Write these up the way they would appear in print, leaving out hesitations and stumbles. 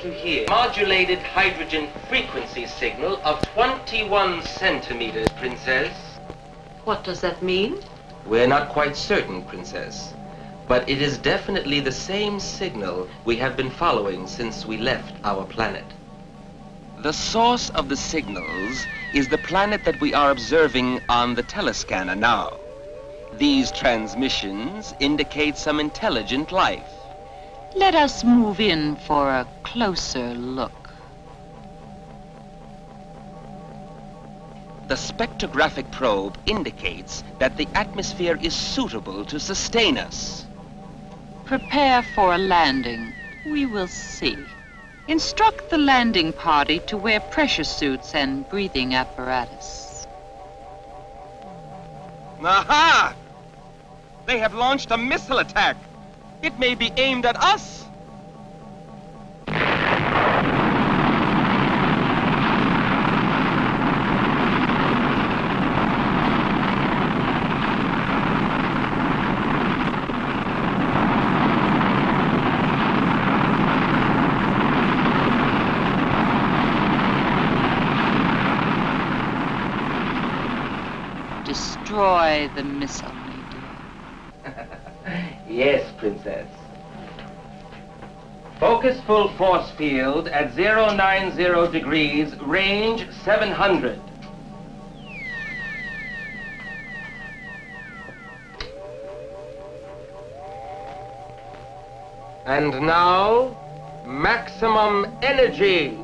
to hear a modulated hydrogen frequency signal of 21 centimeters, Princess. What does that mean? We're not quite certain, Princess, but it is definitely the same signal we have been following since we left our planet. The source of the signals is the planet that we are observing on the telescanner now. These transmissions indicate some intelligent life. Let us move in for a closer look. The spectrographic probe indicates that the atmosphere is suitable to sustain us. Prepare for a landing. We will see. Instruct the landing party to wear pressure suits and breathing apparatus. Aha! They have launched a missile attack. It may be aimed at us. Destroy the missile, my dear. Yes, Princess. Focus full force field at 090 degrees, range 700. And now, maximum energy.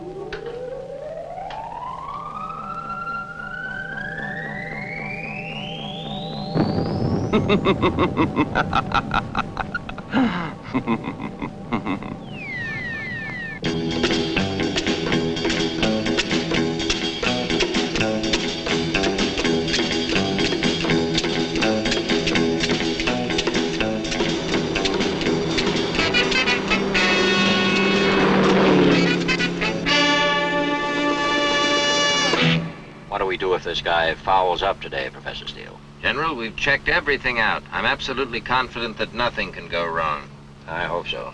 What do we do if this guy fouls up today, Professor Steele? General, we've checked everything out. I'm absolutely confident that nothing can go wrong. I hope so.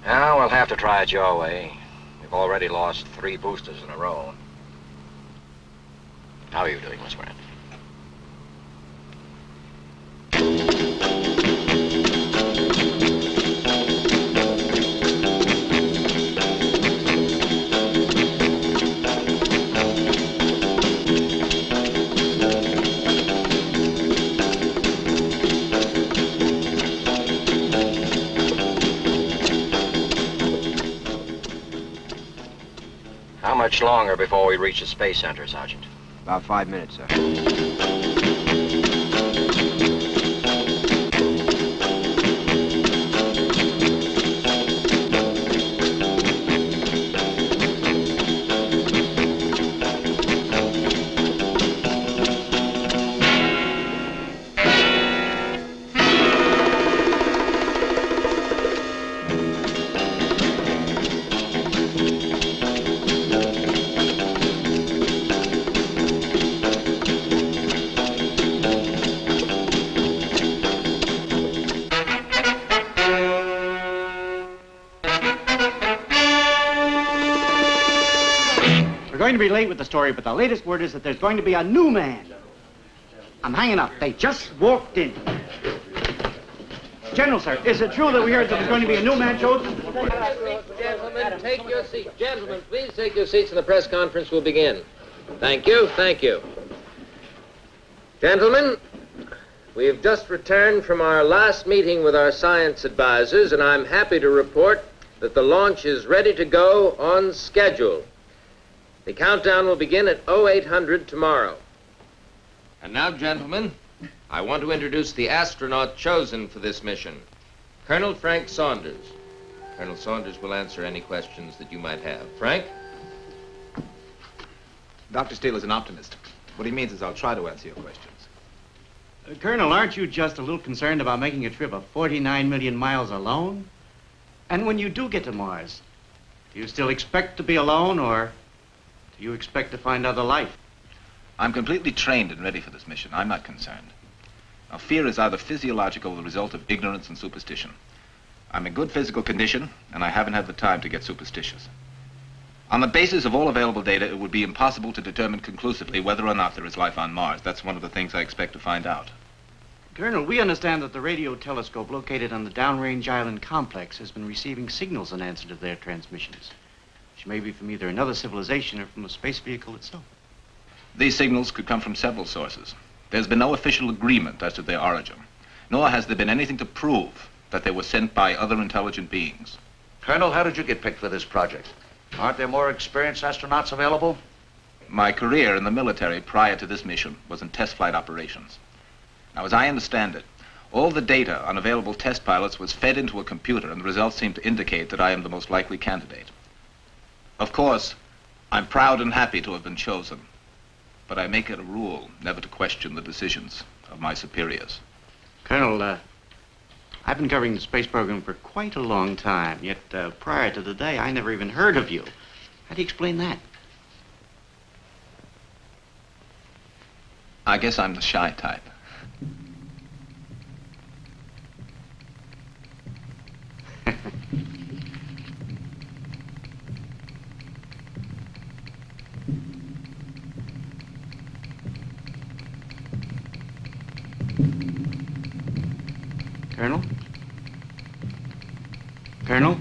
Now, we'll have to try it your way. We've already lost 3 boosters in a row. How are you doing, Miss Grant? How much longer before we reach the Space Center, Sergeant? About 5 minutes, sir. We're going to be late with the story, but the latest word is that there's going to be a new man. I'm hanging up. They just walked in. General, sir, is it true that we heard that there's going to be a new man chosen? Gentlemen, take your seats. Gentlemen, please take your seats and the press conference will begin. Thank you, thank you. Gentlemen, we have just returned from our last meeting with our science advisors, and I'm happy to report that the launch is ready to go on schedule. The countdown will begin at 0800 tomorrow. And now, gentlemen, I want to introduce the astronaut chosen for this mission, Colonel Frank Saunders. Colonel Saunders will answer any questions that you might have. Frank? Dr. Steele is an optimist. What he means is I'll try to answer your questions. Colonel, aren't you just a little concerned about making a trip of 49 million miles alone? And when you do get to Mars, do you still expect to be alone, or do you expect to find other life? I'm completely trained and ready for this mission. I'm not concerned. Now, fear is either physiological or the result of ignorance and superstition. I'm in good physical condition, and I haven't had the time to get superstitious. On the basis of all available data, it would be impossible to determine conclusively whether or not there is life on Mars. That's one of the things I expect to find out. Colonel, we understand that the radio telescope located on the downrange island complex has been receiving signals in answer to their transmissions, which may be from either another civilization or from a space vehicle itself. These signals could come from several sources. There's been no official agreement as to their origin, nor has there been anything to prove that they were sent by other intelligent beings. Colonel, how did you get picked for this project? Aren't there more experienced astronauts available? My career in the military prior to this mission was in test flight operations. Now, as I understand it, all the data on available test pilots was fed into a computer, and the results seem to indicate that I am the most likely candidate. Of course, I'm proud and happy to have been chosen, but I make it a rule never to question the decisions of my superiors. Colonel, I've been covering the space program for quite a long time, yet prior to the day, I never even heard of you. How do you explain that? I guess I'm the shy type. Colonel? Colonel?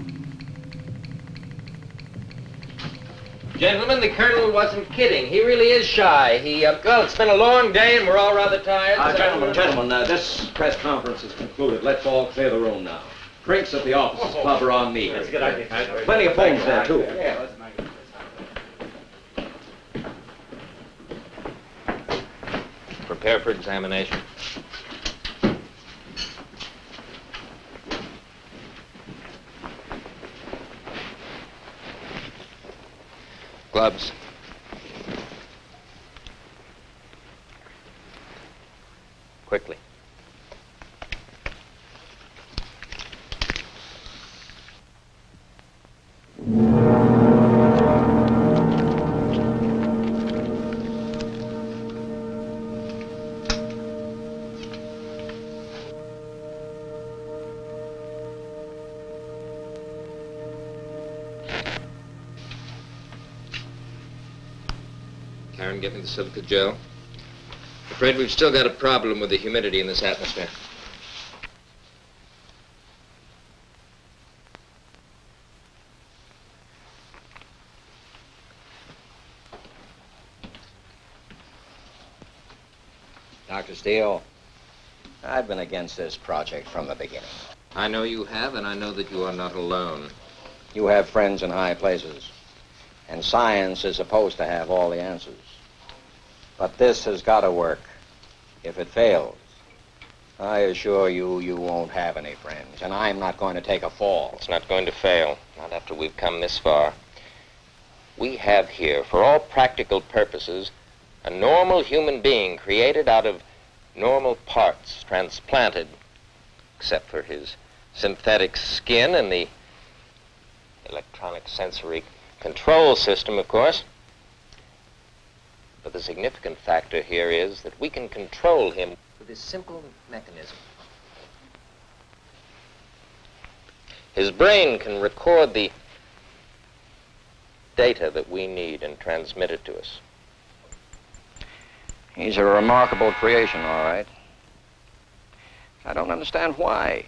Gentlemen, the Colonel wasn't kidding. He really is shy. Well, it's been a long day and we're all rather tired. Gentlemen, this press conference is concluded. Let's all clear the room now. Drinks at the office club are on me. That's a good idea. Plenty of phones there, too. Prepare for examination. Gloves. Quickly. Karen, get me the silica gel. Afraid we've still got a problem with the humidity in this atmosphere. Dr. Steele, I've been against this project from the beginning. I know you have, and I know that you are not alone. You have friends in high places, and science is supposed to have all the answers. But this has got to work. If it fails, I assure you, you won't have any friends, and I'm not going to take a fall. It's not going to fail, not after we've come this far. We have here, for all practical purposes, a normal human being created out of normal parts, transplanted, except for his synthetic skin and the electronic sensory control system, of course. But the significant factor here is that we can control him with this simple mechanism. His brain can record the data that we need and transmit it to us. He's a remarkable creation, all right. I don't understand why.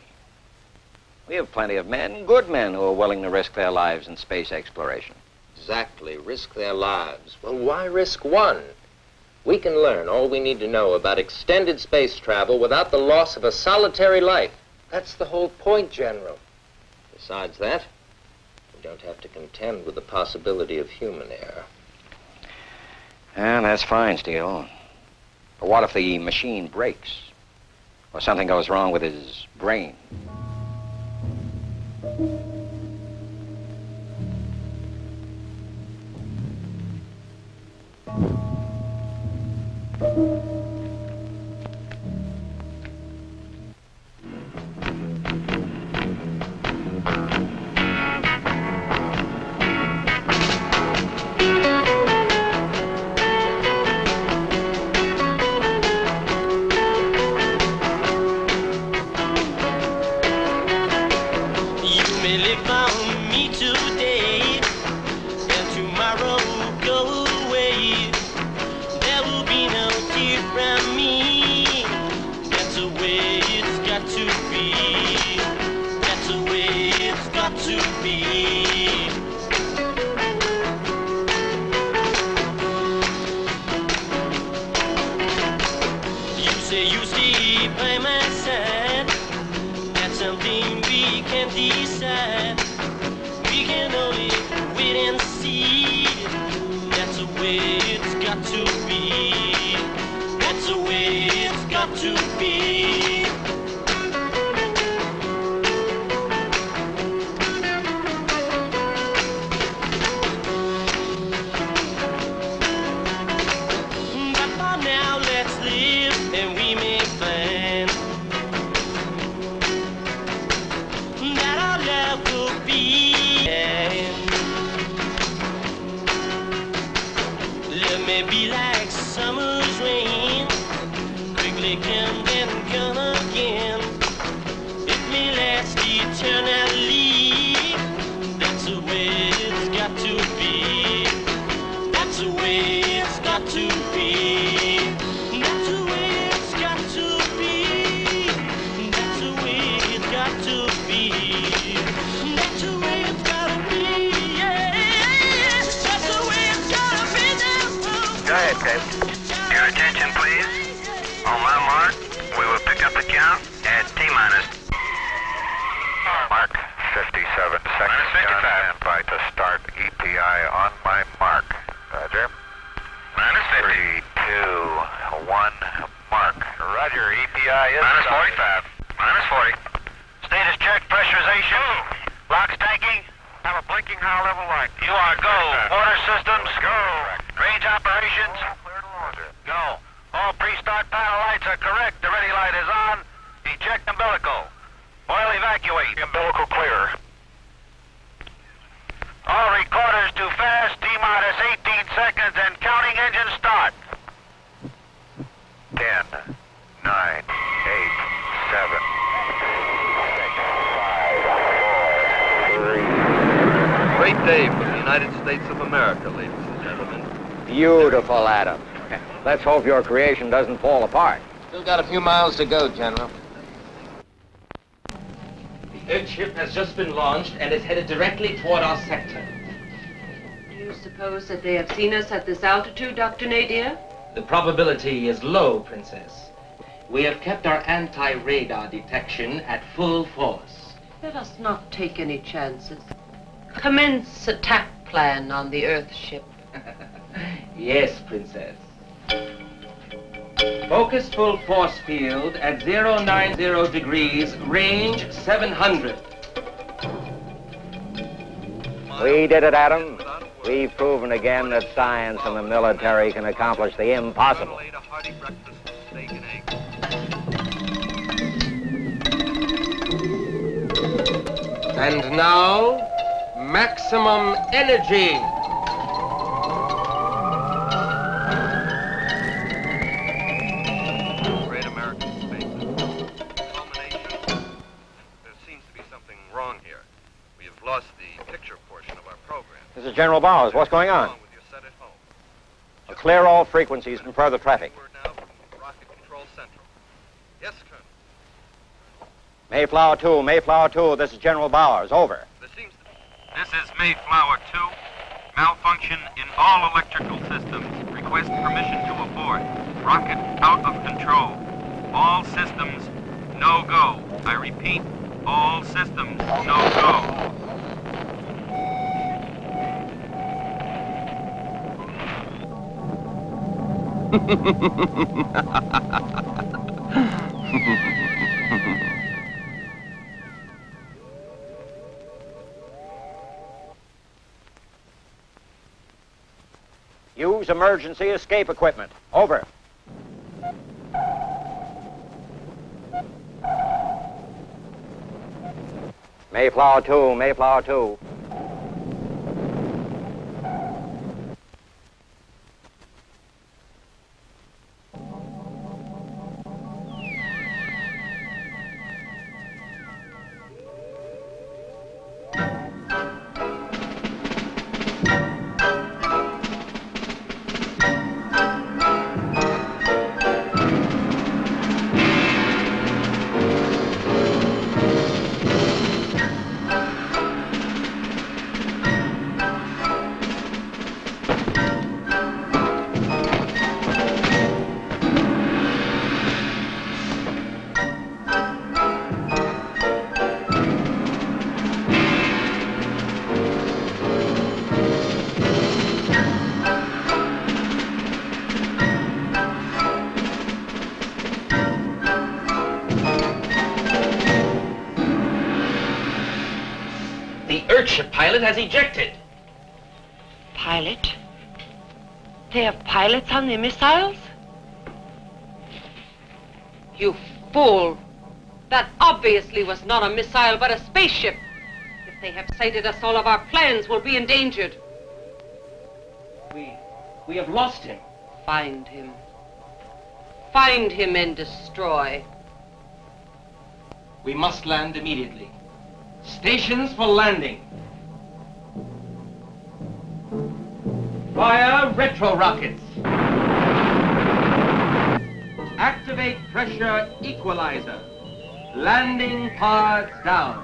We have plenty of men, good men, who are willing to risk their lives in space exploration. Exactly, risk their lives. Well, why risk one? We can learn all we need to know about extended space travel without the loss of a solitary life. That's the whole point, General. Besides that, we don't have to contend with the possibility of human error. And that's fine, Steele. But what if the machine breaks? Or something goes wrong with his brain? Will you stay by my side? That's something we can decide. We can only wait and see. That's the way it's got to be. That's the way it's got to be. But for now, let's live and we may find that our love will be. Love may be like summer's rain, quickly come and come again. It may last eternally. That's the way it's got to be. That's the way it's got to be. That's the way it's got to be. That's the way it's got to be. That's the way it's gotta be. Yeah, that's the way it's gotta be. Go ahead, Dave. Your attention, please. On my mark, we will pick up the count at T-minus. Mark 57 seconds. Stand by to start EPI on my mark. Roger. Minus 50. 3, 2, 1, mark. Roger, EPI is minus 45. Minus 40. Status check, pressurization. Locks tanking. Have a blinking high level light. You are go. Water systems. Go. Range operations. Go. All pre-start panel lights are correct. The ready light is on. Eject umbilical. Oil evacuate. Umbilical clear. All recorders to fast. T-minus 18 seconds and counting engine start. 10, 9, 8, 7, 6, 5, 4, 3. Great day for the United States of America, ladies and gentlemen. Beautiful, Adam. Let's hope your creation doesn't fall apart. Still got a few miles to go, General. The Earthship has just been launched and is headed directly toward our sector. Do you suppose that they have seen us at this altitude, Dr. Nadir? The probability is low, Princess. We have kept our anti-radar detection at full force. Let us not take any chances. Commence attack plan on the Earthship. Yes, Princess. Focus full force field at 090 degrees, range 700. We did it, Adam. We've proven again that science and the military can accomplish the impossible. And now, maximum energy. Great American space. Culmination. There seems to be something wrong here. We have lost the picture portion of our program. This is General Bowers. What's going on? With your set at home. Clear all frequencies from further traffic. Word now from Rocket Control Central. Yes, Colonel. Mayflower 2, this is General Bowers. Over. This is Mayflower 2. Malfunction in all electrical systems. Request permission to abort. Rocket out of control. All systems, no go. I repeat, all systems, no go. Use emergency escape equipment. Over. Mayflower 2. spaceship pilot has ejected. Pilot? They have pilots on their missiles? You fool! That obviously was not a missile, but a spaceship. If they have sighted us, all of our plans will be endangered. We have lost him. Find him. Find him and destroy. We must land immediately. Stations for landing. Fire retro rockets. Activate pressure equalizer. Landing pods down.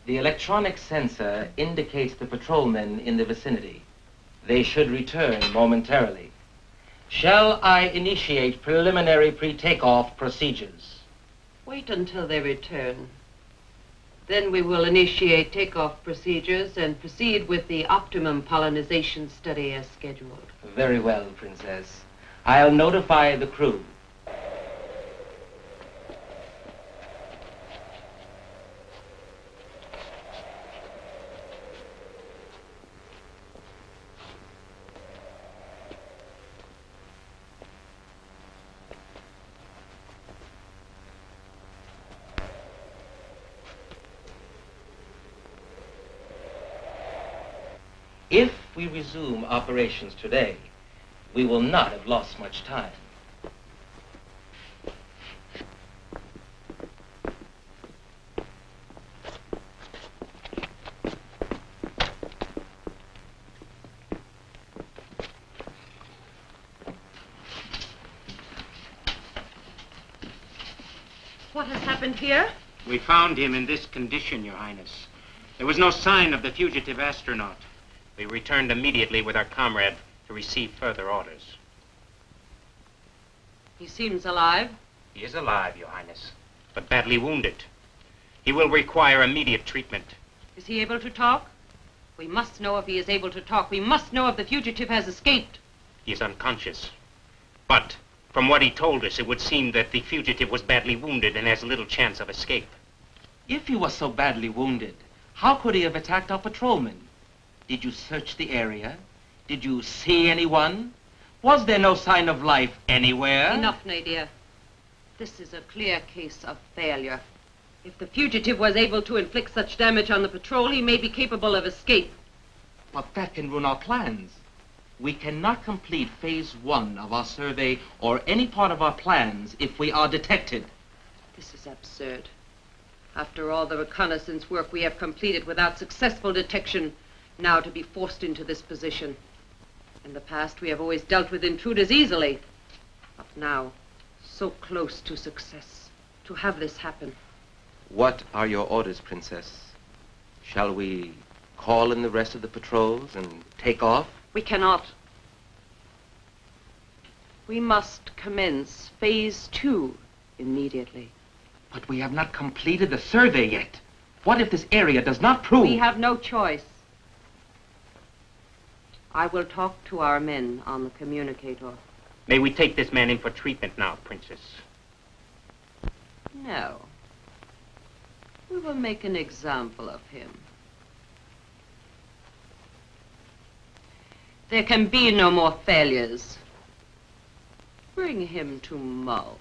The electronic sensor indicates the patrolmen in the vicinity. They should return momentarily. Shall I initiate preliminary pre-takeoff procedures? Wait until they return. Then we will initiate takeoff procedures and proceed with the optimum pollinization study as scheduled. Very well, Princess. I'll notify the crew. If we resume operations today, we will not have lost much time. What has happened here? We found him in this condition, Your Highness. There was no sign of the fugitive astronaut. We returned immediately with our comrade to receive further orders. He seems alive. He is alive, Your Highness, but badly wounded. He will require immediate treatment. Is he able to talk? We must know if he is able to talk. We must know if the fugitive has escaped. He is unconscious. But from what he told us, it would seem that the fugitive was badly wounded and has little chance of escape. If he was so badly wounded, how could he have attacked our patrolmen? Did you search the area? Did you see anyone? Was there no sign of life anywhere? Enough, Nadia. This is a clear case of failure. If the fugitive was able to inflict such damage on the patrol, he may be capable of escape. But that can ruin our plans. We cannot complete phase 1 of our survey or any part of our plans if we are detected. This is absurd. After all the reconnaissance work we have completed without successful detection, now to be forced into this position. In the past, we have always dealt with intruders easily. But now, so close to success, to have this happen. What are your orders, Princess? Shall we call in the rest of the patrols and take off? We cannot. We must commence phase 2 immediately. But we have not completed the survey yet. What if this area does not prove? We have no choice. I will talk to our men on the communicator. May we take this man in for treatment now, Princess? No. We will make an example of him. There can be no more failures. Bring him to Mull.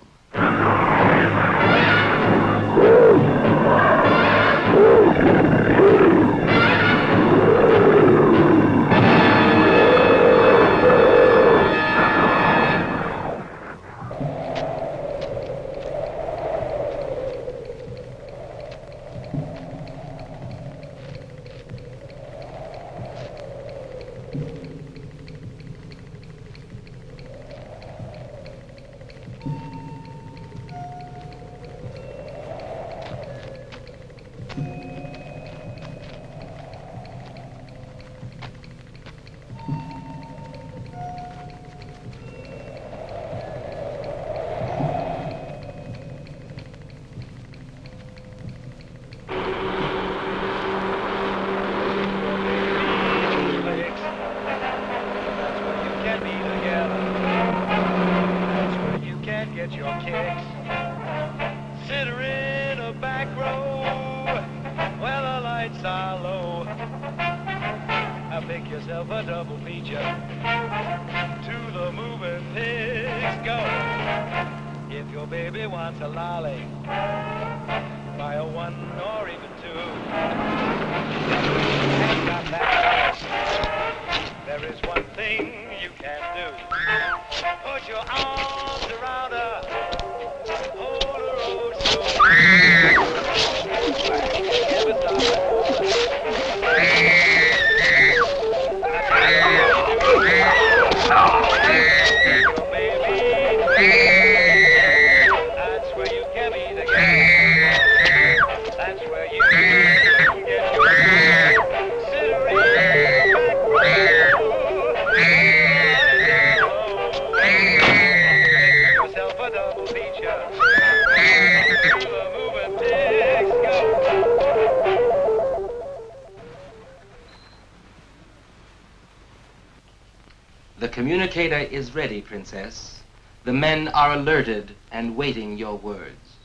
The communicator is ready, Princess. The men are alerted and waiting your words.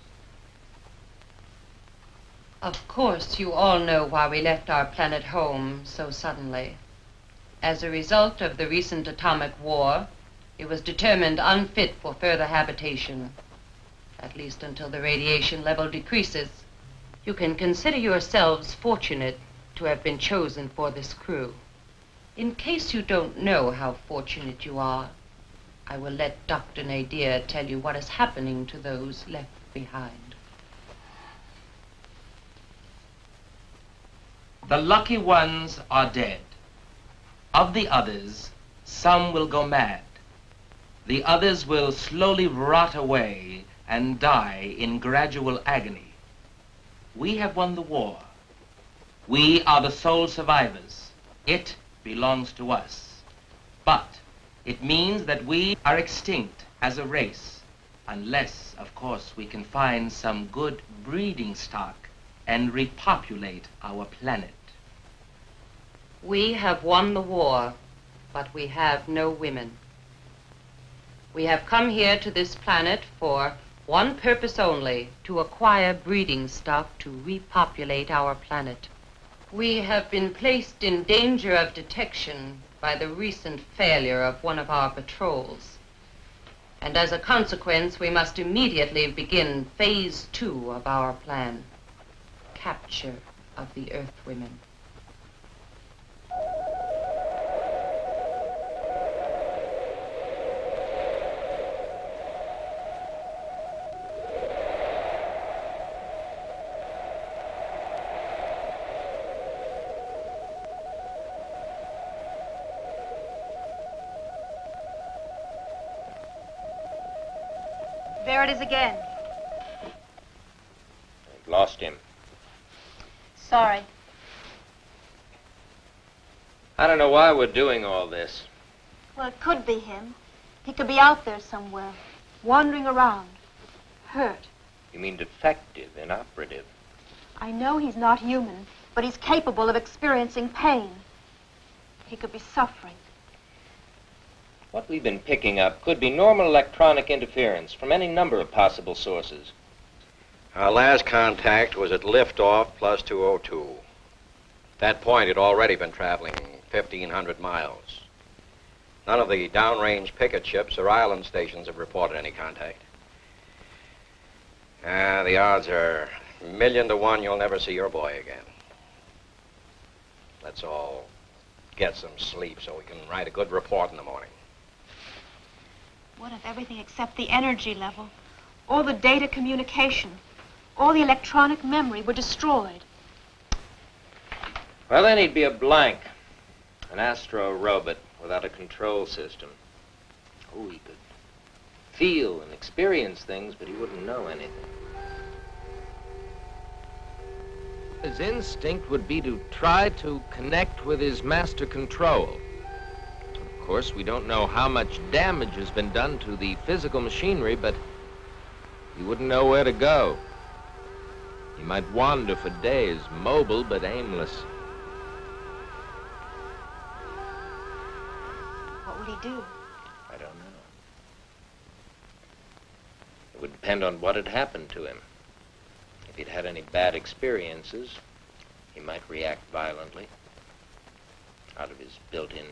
Of course, you all know why we left our planet home so suddenly. As a result of the recent atomic war, it was determined unfit for further habitation, at least until the radiation level decreases. You can consider yourselves fortunate to have been chosen for this crew. In case you don't know how fortunate you are, I will let Dr. Nadir tell you what is happening to those left behind. The lucky ones are dead. Of the others, some will go mad. The others will slowly rot away and die in gradual agony. We have won the war. We are the sole survivors. It belongs to us. But it means that we are extinct as a race, unless, of course, we can find some good breeding stock and repopulate our planet. We have won the war, but we have no women. We have come here to this planet for one purpose only, to acquire breeding stock to repopulate our planet. We have been placed in danger of detection by the recent failure of one of our patrols. And as a consequence, we must immediately begin phase 2 of our plan. Capture of the Earthwomen. There it is again. I've lost him. Sorry. I don't know why we're doing all this. Well, it could be him. He could be out there somewhere, wandering around, hurt. You mean defective, inoperative? I know he's not human, but he's capable of experiencing pain. He could be suffering. What we've been picking up could be normal electronic interference from any number of possible sources. Our last contact was at liftoff plus 202. At that point, he'd already been traveling 1,500 miles. None of the downrange picket ships or island stations have reported any contact. The odds are 1,000,000 to 1 you'll never see your boy again. Let's all get some sleep so we can write a good report in the morning. What if everything except the energy level, all the data communication, all the electronic memory were destroyed? Well, then he'd be a blank. An astro-robot without a control system. Oh, he could feel and experience things, but he wouldn't know anything. His instinct would be to try to connect with his master control. Of course, we don't know how much damage has been done to the physical machinery, but he wouldn't know where to go. He might wander for days, mobile but aimless. What would he do? I don't know. It would depend on what had happened to him. If he'd had any bad experiences, he might react violently out of his built-in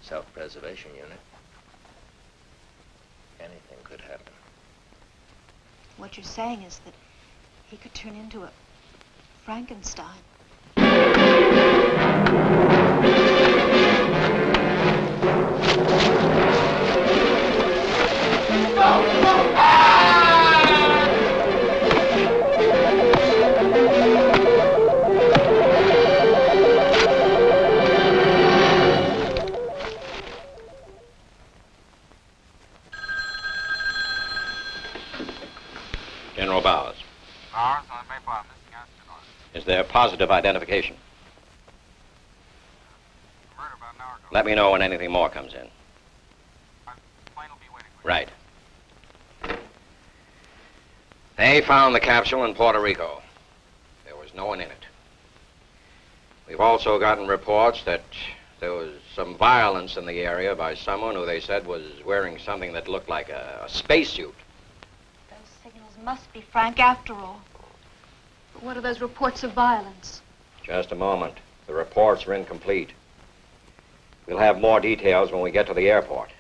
self-preservation unit. Anything could happen. What you're saying is that he could turn into a Frankenstein. General Bowers. Is there positive identification? Let me know when anything more comes in. Right. They found the capsule in Puerto Rico. There was no one in it. We've also gotten reports that there was some violence in the area by someone who they said was wearing something that looked like a spacesuit. Must be Frank after all. But what are those reports of violence? Just a moment. The reports are incomplete. We'll have more details when we get to the airport.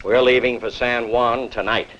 We're leaving for San Juan tonight.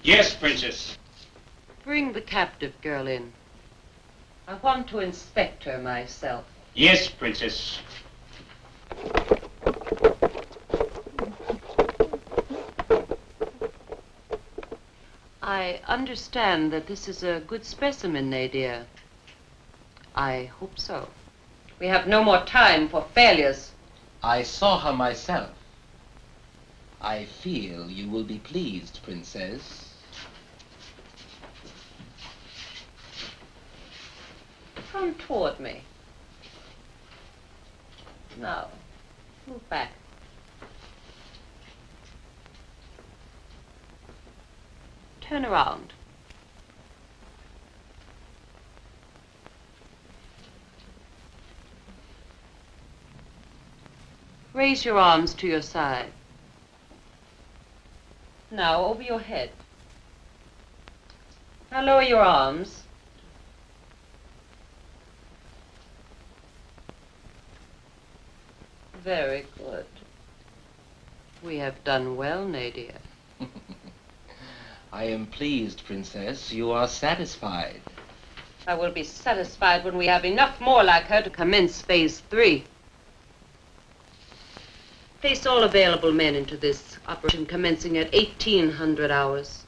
Yes, Princess. Bring the captive girl in. I want to inspect her myself. Yes, Princess. I understand that this is a good specimen, Nadia. I hope so. We have no more time for failures. I saw her myself. I feel you will be pleased, Princess. Come toward me. Now, move back. Turn around. Raise your arms to your side. Now, over your head. Now, lower your arms. Very good. We have done well, Nadia. I am pleased, Princess. You are satisfied. I will be satisfied when we have enough more like her to commence phase 3. Place all available men into this operation commencing at 1800 hours.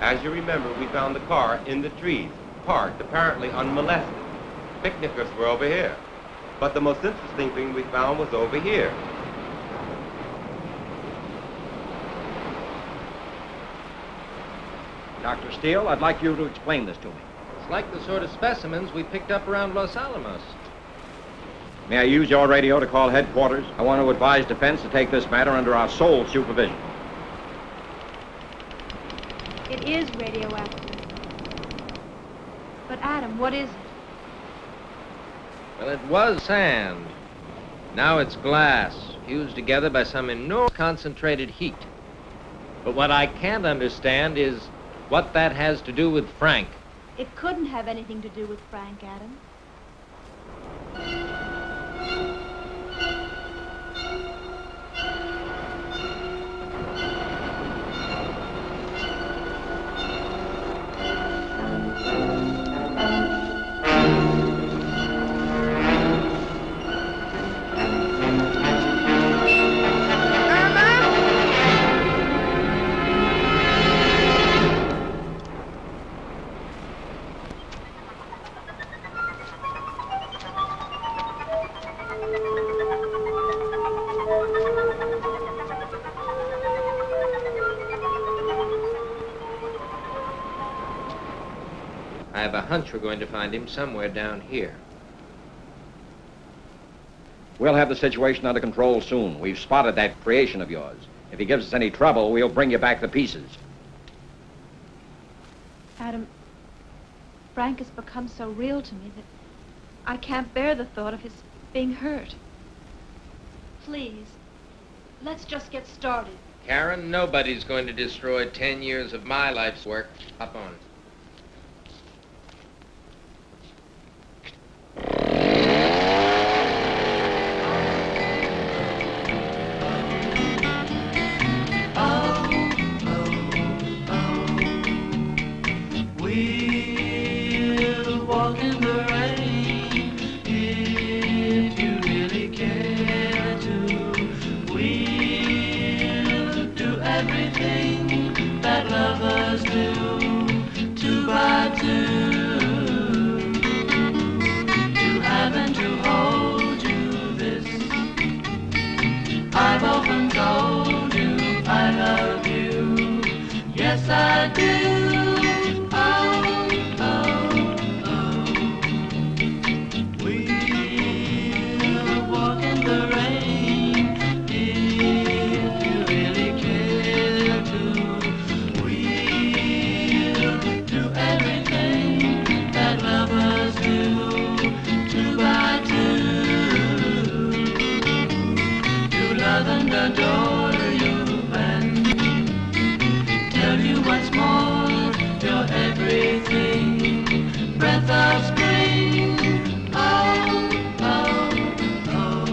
As you remember, we found the car in the trees, parked, apparently unmolested. Picnickers were over here. But the most interesting thing we found was over here. Dr. Steele, I'd like you to explain this to me. It's like the sort of specimens we picked up around Los Alamos. May I use your radio to call headquarters? I want to advise defense to take this matter under our sole supervision. It is radioactive. But Adam, what is it? Well, it was sand. Now it's glass, fused together by some enormous concentrated heat. But what I can't understand is what that has to do with Frank. It couldn't have anything to do with Frank, Adam. I have a hunch we're going to find him somewhere down here. We'll have the situation under control soon. We've spotted that creation of yours. If he gives us any trouble, we'll bring you back to pieces. Adam, Frank has become so real to me that I can't bear the thought of his being hurt. Please, let's just get started. Karen, nobody's going to destroy 10 years of my life's work. Hop on. We'll walk in the rain if you really care to. We'll do everything that lovers do, two by two. To have and to hold you this. I've often told you I love you. Yes, I do. Adore you and tell you what's more, you're everything, breath of spring, oh, oh, oh.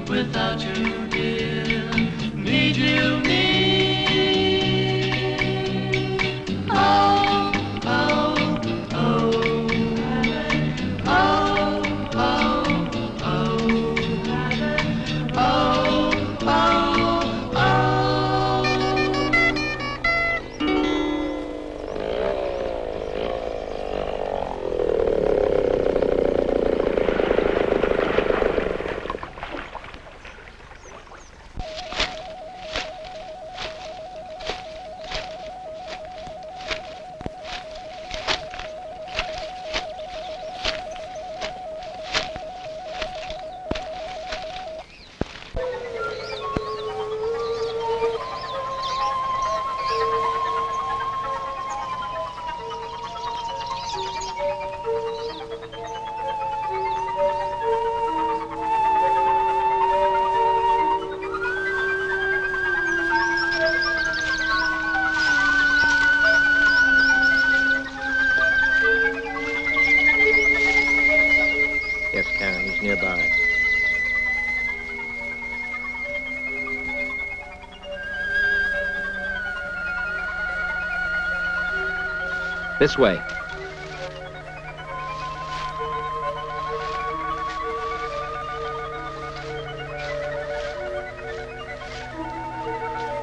Without you, dear, need you need. Oh, oh, oh, oh, oh, oh, oh, oh, oh. Yes, Karen, he's nearby. This way.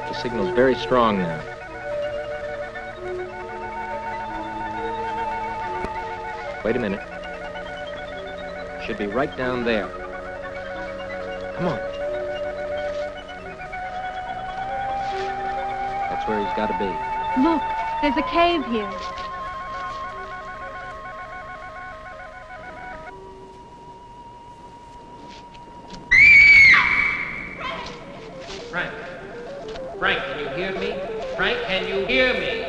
The signal's very strong now. Wait a minute. Should be right down there. Come on. That's where he's got to be. Look, there's a cave here. Frank. Frank, can you hear me? Frank, can you hear me?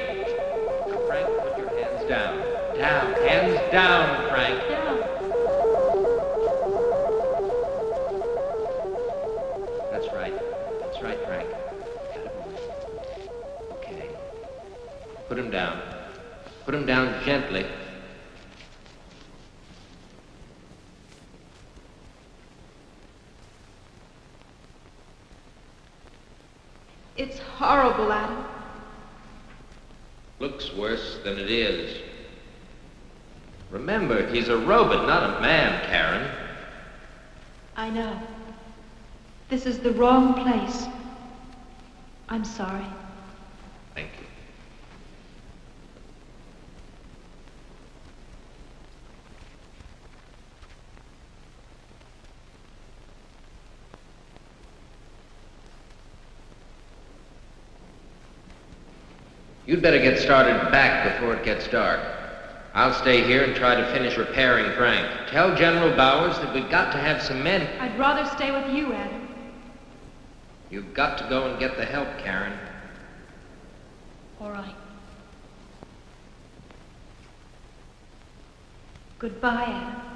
Frank, put your hands down. Down. Hands down, Frank. Down. That's right. That's right, Frank. Okay. Put him down. Put him down gently. It's horrible, Adam. Looks worse than it is. Remember, he's a robot, not a man, Karen. I know. This is the wrong place. I'm sorry. Thank you. You'd better get started back before it gets dark. I'll stay here and try to finish repairing Frank. Tell General Bowers that we've got to have some men. I'd rather stay with you, Adam. You've got to go and get the help, Karen. All right. Goodbye, Adam.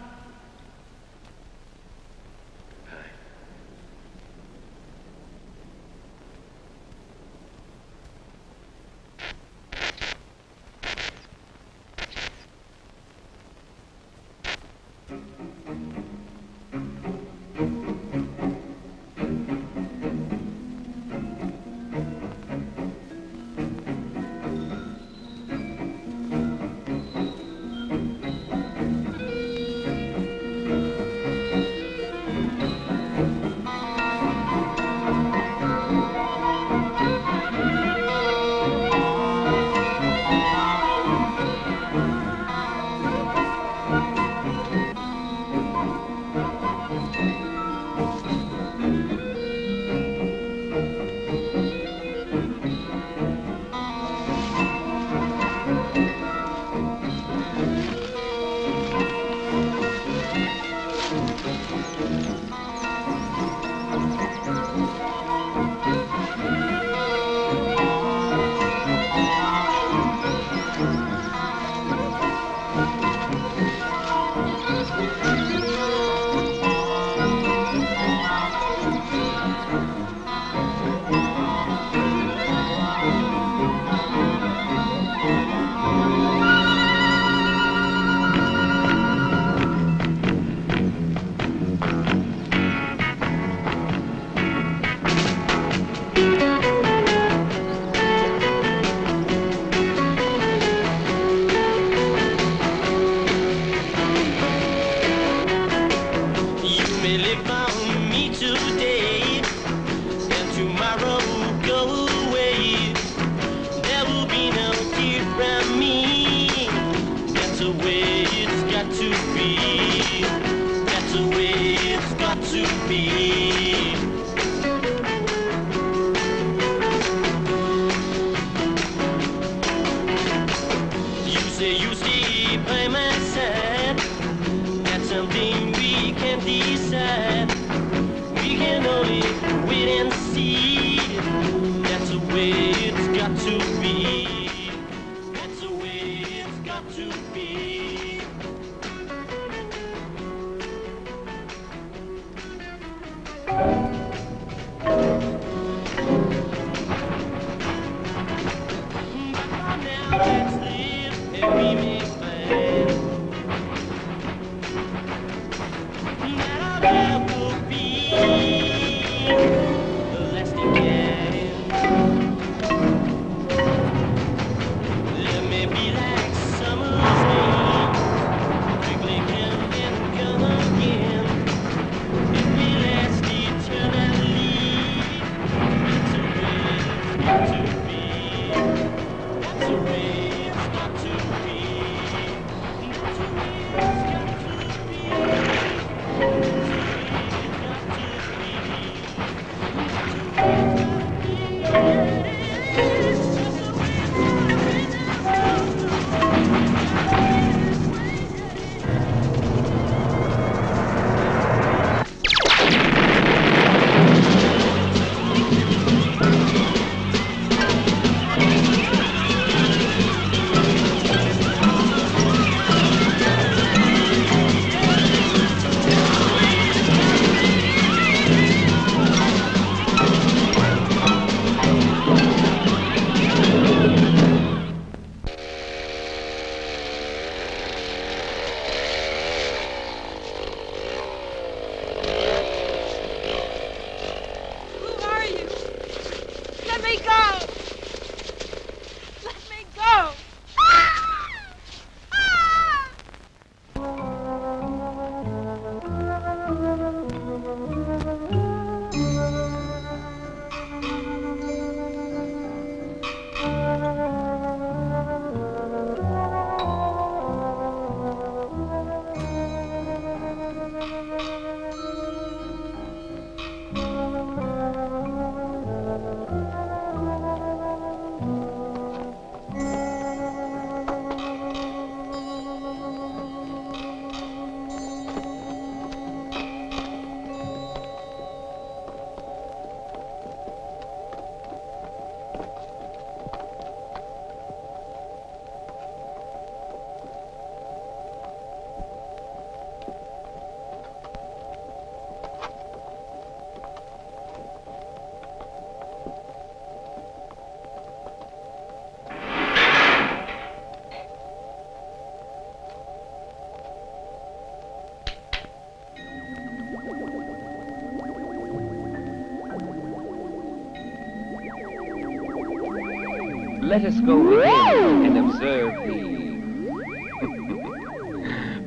Let us go within and observe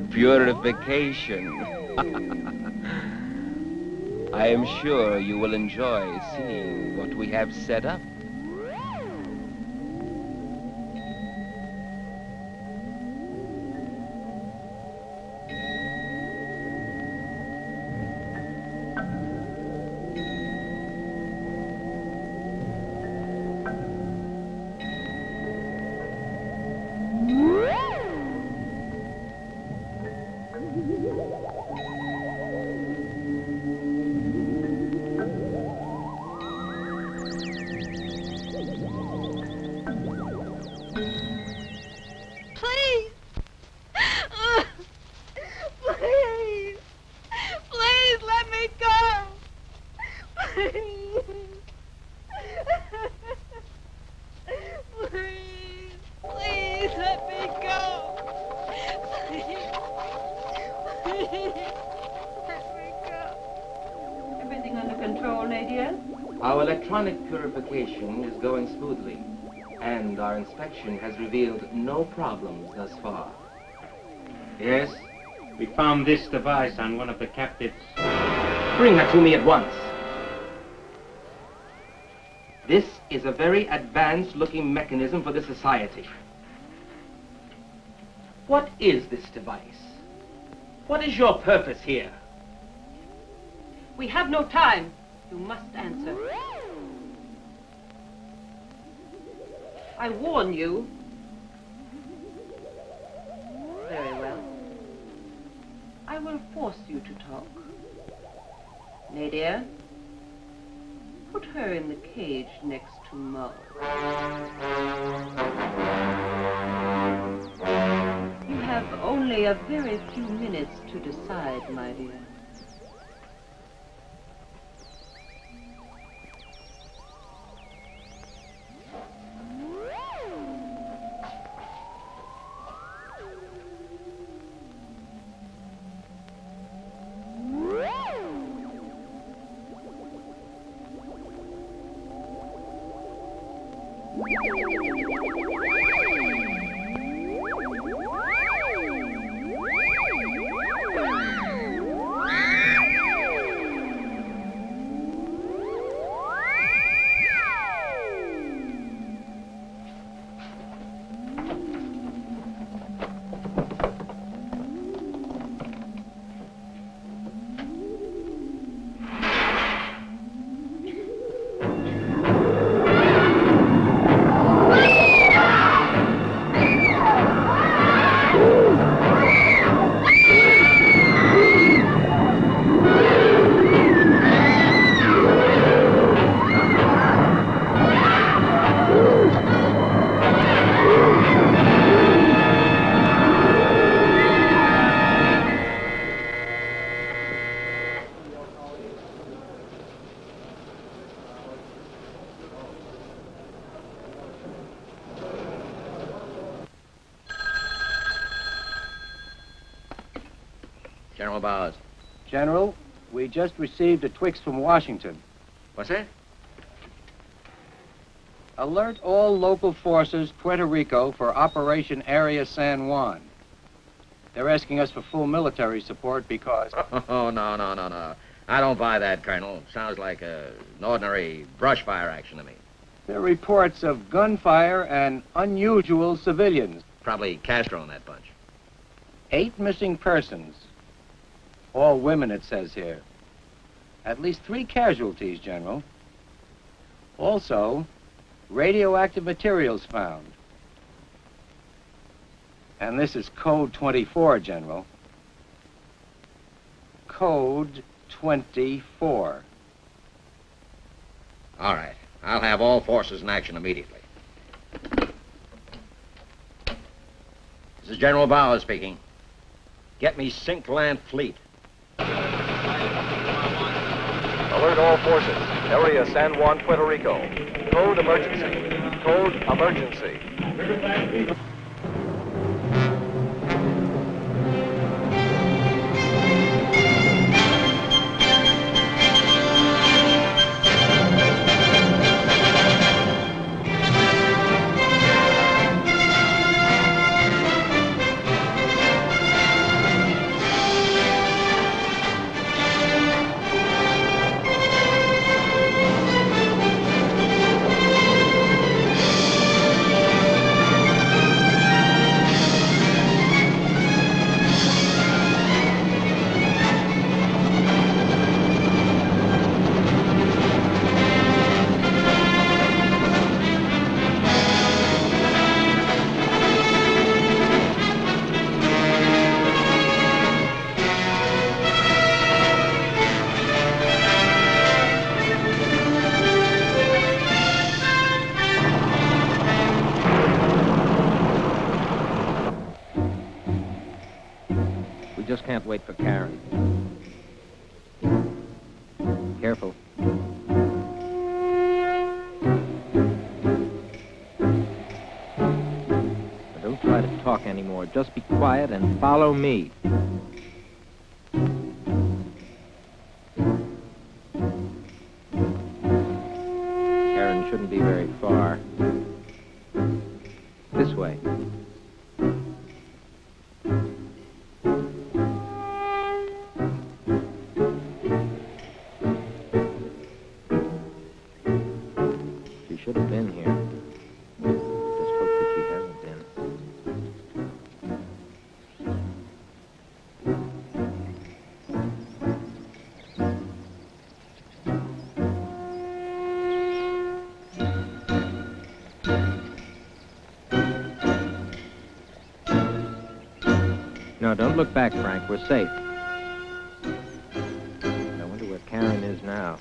the purification. I am sure you will enjoy seeing what we have set up. Our electronic purification is going smoothly, and our inspection has revealed no problems thus far. Yes? We found this device on one of the captives. Bring her to me at once. This is a very advanced-looking mechanism for the society. What is this device? What is your purpose here? We have no time. You must answer. I warn you. Very well. I will force you to talk. Nadia, put her in the cage next to Mo. You have only a very few minutes to decide, my dear. General Bowers. General, we just received a Twix from Washington. What's that? Alert all local forces, Puerto Rico, for Operation Area San Juan. They're asking us for full military support because... Oh, no. I don't buy that, Colonel. Sounds like an ordinary brush fire action to me. There are reports of gunfire and unusual civilians. Probably Castro in that bunch. 8 missing persons. All women, it says here. At least 3 casualties, General. Also, radioactive materials found. And this is Code 24, General. Code 24. All right. I'll have all forces in action immediately. This is General Bowers speaking. Get me Sink Land Fleet. Alert all forces. Area San Juan, Puerto Rico. Code emergency. Code emergency. We just can't wait for Karen. Careful. But don't try to talk anymore. Just be quiet and follow me. Karen shouldn't be very far. This way. She should have been here. Just hope that she hasn't been. No, don't look back, Frank. We're safe. I wonder where Karen is now.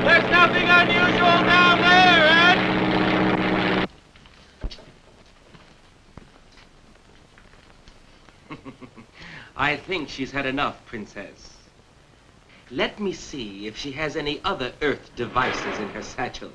There's nothing unusual down there, Ed! I think she's had enough, Princess. Let me see if she has any other Earth devices in her satchel.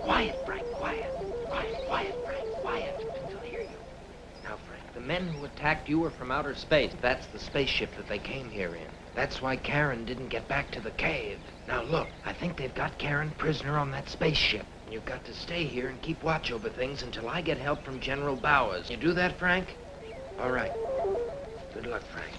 Quiet, Frank, quiet. Quiet, Frank, quiet. They'll hear you. Now, Frank, the men who attacked you are from outer space. That's the spaceship that they came here in. That's why Karen didn't get back to the cave. Now, look, I think they've got Karen prisoner on that spaceship. You've got to stay here and keep watch over things until I get help from General Bowers. You do that, Frank? All right. Good luck, Frank.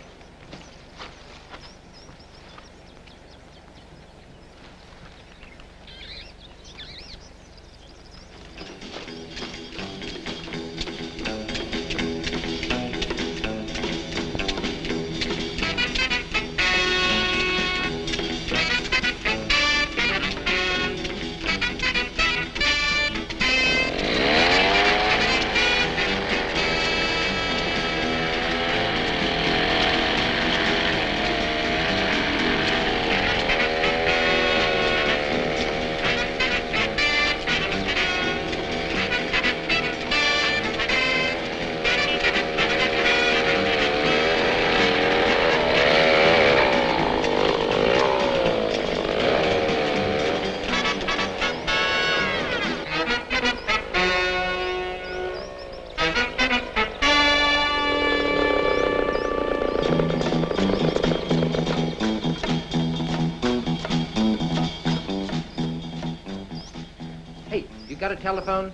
You got a telephone?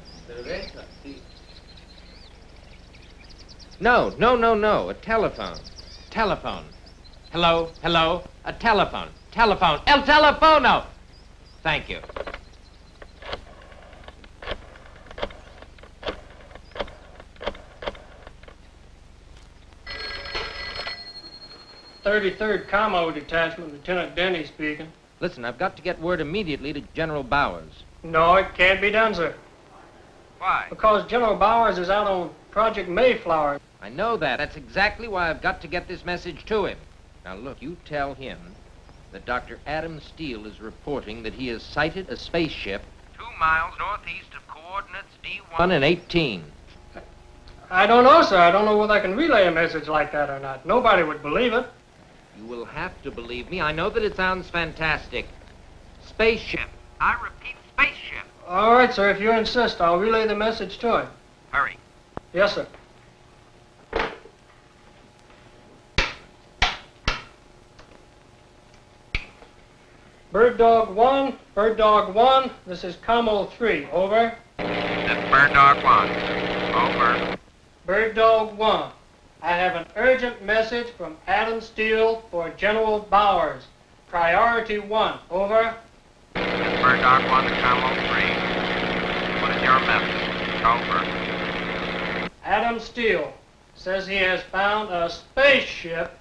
No. A telephone. Telephone. Hello. A telephone. Telephone. El telefono. Thank you. "33rd Commo Detachment, Lieutenant Denny speaking. Listen, I've got to get word immediately to General Bowers. No, it can't be done, sir. Why? Because General Bowers is out on Project Mayflower. I know that. That's exactly why I've got to get this message to him. Now, look, you tell him that Dr. Adam Steele is reporting that he has sighted a spaceship 2 miles northeast of coordinates D1. 1 and 18. I don't know, sir. I don't know whether I can relay a message like that or not. Nobody would believe it. You will have to believe me. I know that it sounds fantastic. Spaceship. I repeat, spaceship. All right, sir. If you insist, I'll relay the message to him. Hurry. Yes, sir. Bird Dog 1, this is Como 3, over. This is Bird Dog 1, over. Bird Dog 1, I have an urgent message from Adam Steele for General Bowers. Priority 1, over. This is Bird Dog 1 to Como 3. What is your message? Over. Adam Steele says he has found a spaceship.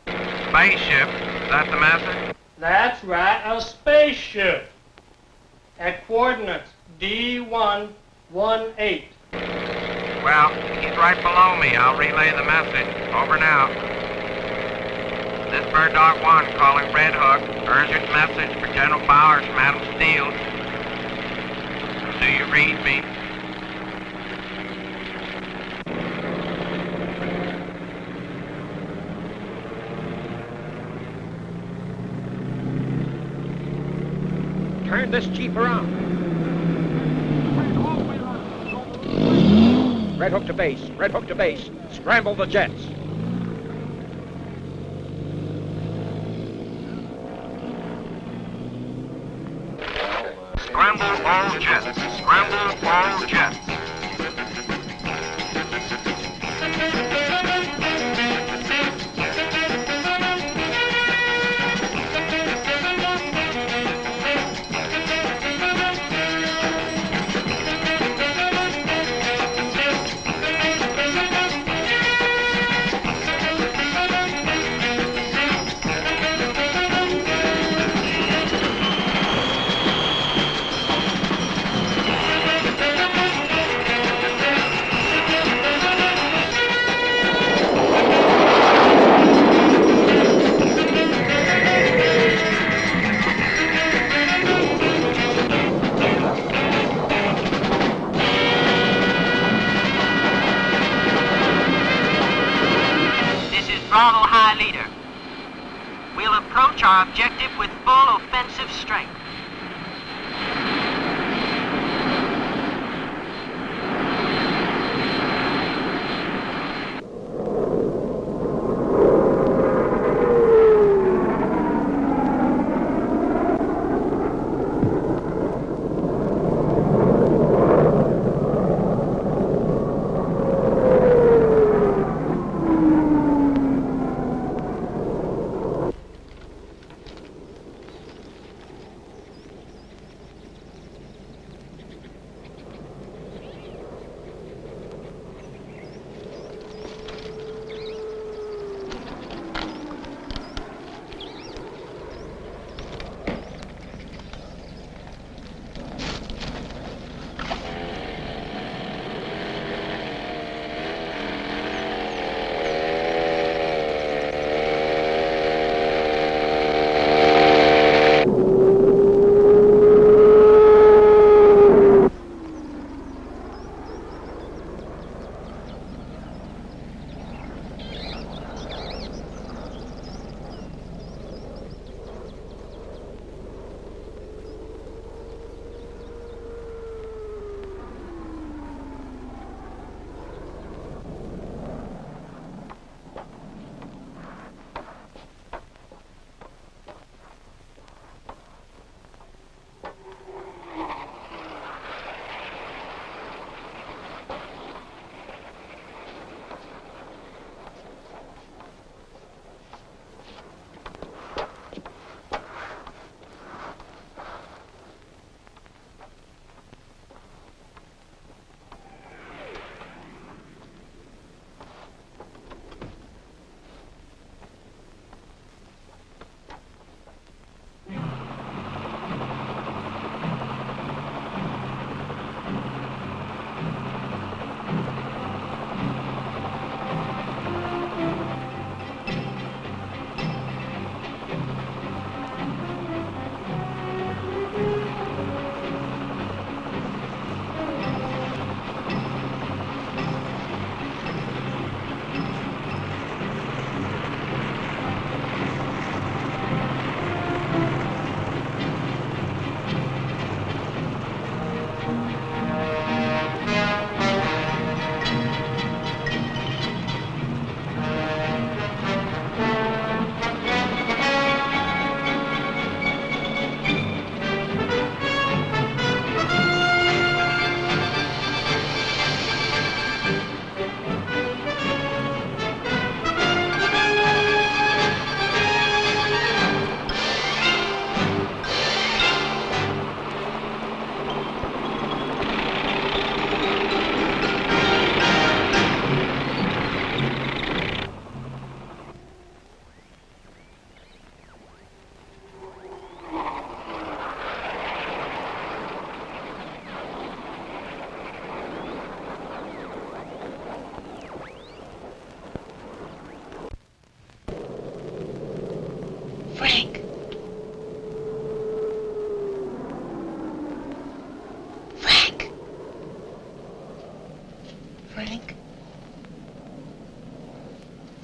Spaceship? Is that the message? That's right, a spaceship. At coordinates D118. Well, he's right below me. I'll relay the message. Over now. This is Bird Dog 1 calling Red Hook. Urgent message for General Bowers from Adam Steele. Do you read me? Turn this Jeep around. Red Hook to base. Red Hook to base. Scramble the jets. Scramble all jets. Scramble all jets.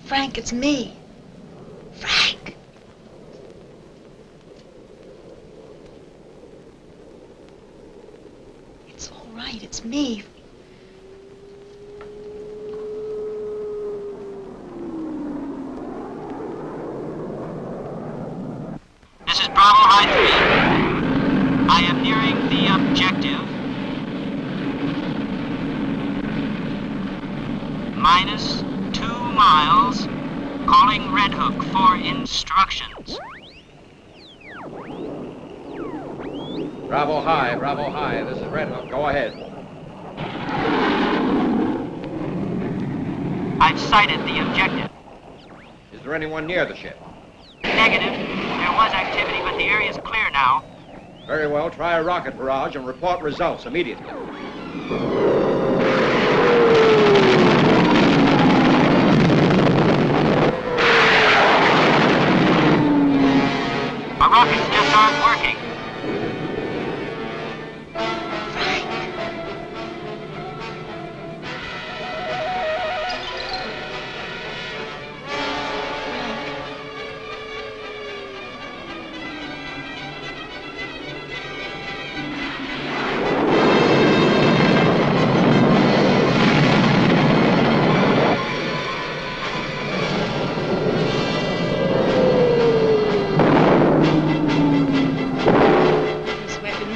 Frank, it's me. Frank. It's all right. It's me. This is Bravo High 3. I am nearing the objective. Minus 2 miles. Calling Red Hook for instructions. Bravo High. This is Red Hook. Go ahead. I've sighted the objective. Is there anyone near the ship? Negative. There was activity, but the area's clear now. Very well. Try a rocket barrage and report results immediately. Our rockets just aren't working.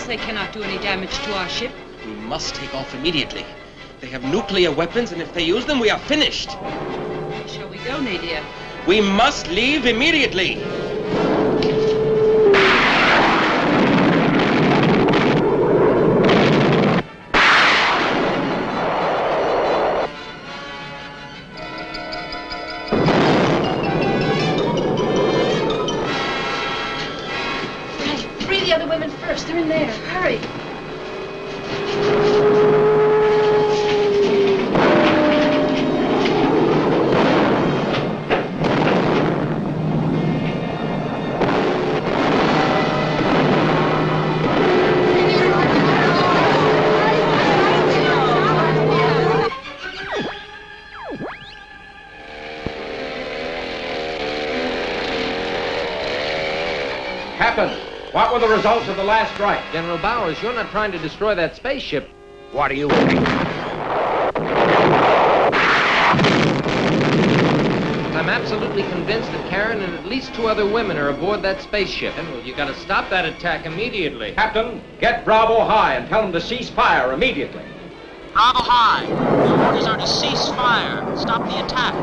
They cannot do any damage to our ship. We must take off immediately. They have nuclear weapons, and if they use them, we are finished. Where shall we go, Nadia? We must leave immediately. The other women first. They're in there. Hurry. Captain, what were the results of the last strike? General Bowers, you're not trying to destroy that spaceship. What do you think? I'm absolutely convinced that Karen and at least 2 other women are aboard that spaceship. General, you gotta stop that attack immediately. Captain, get Bravo High and tell them to cease fire immediately. Bravo High. The orders are to cease fire. Stop the attack.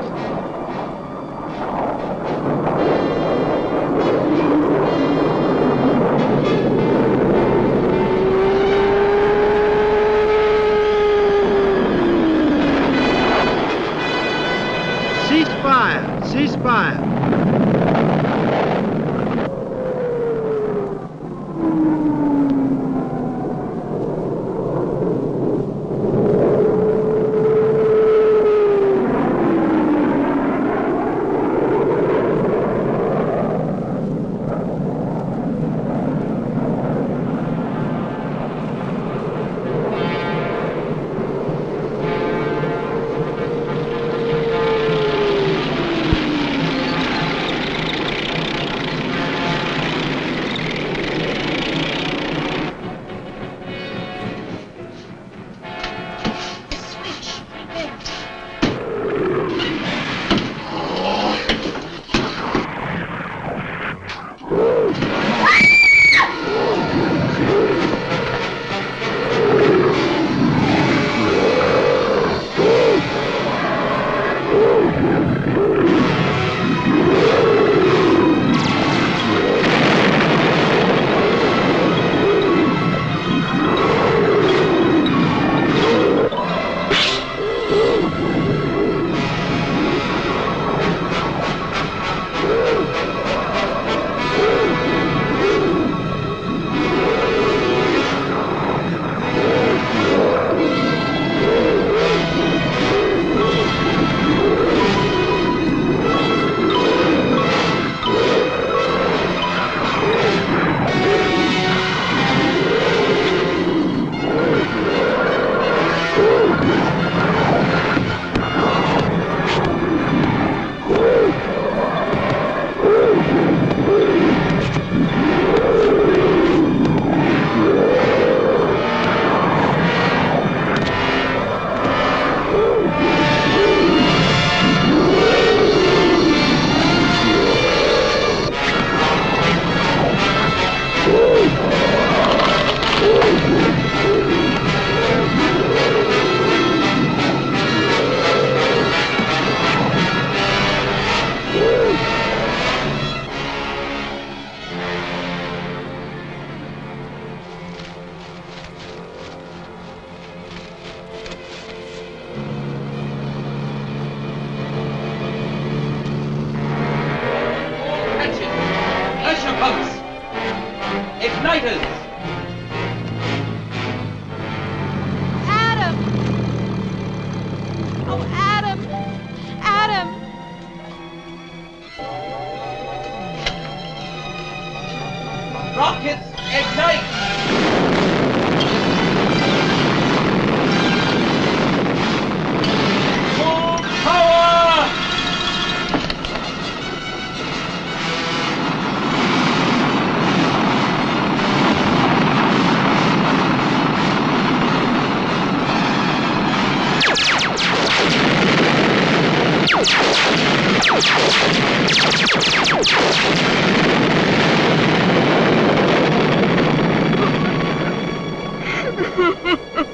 Cease fire. Frank.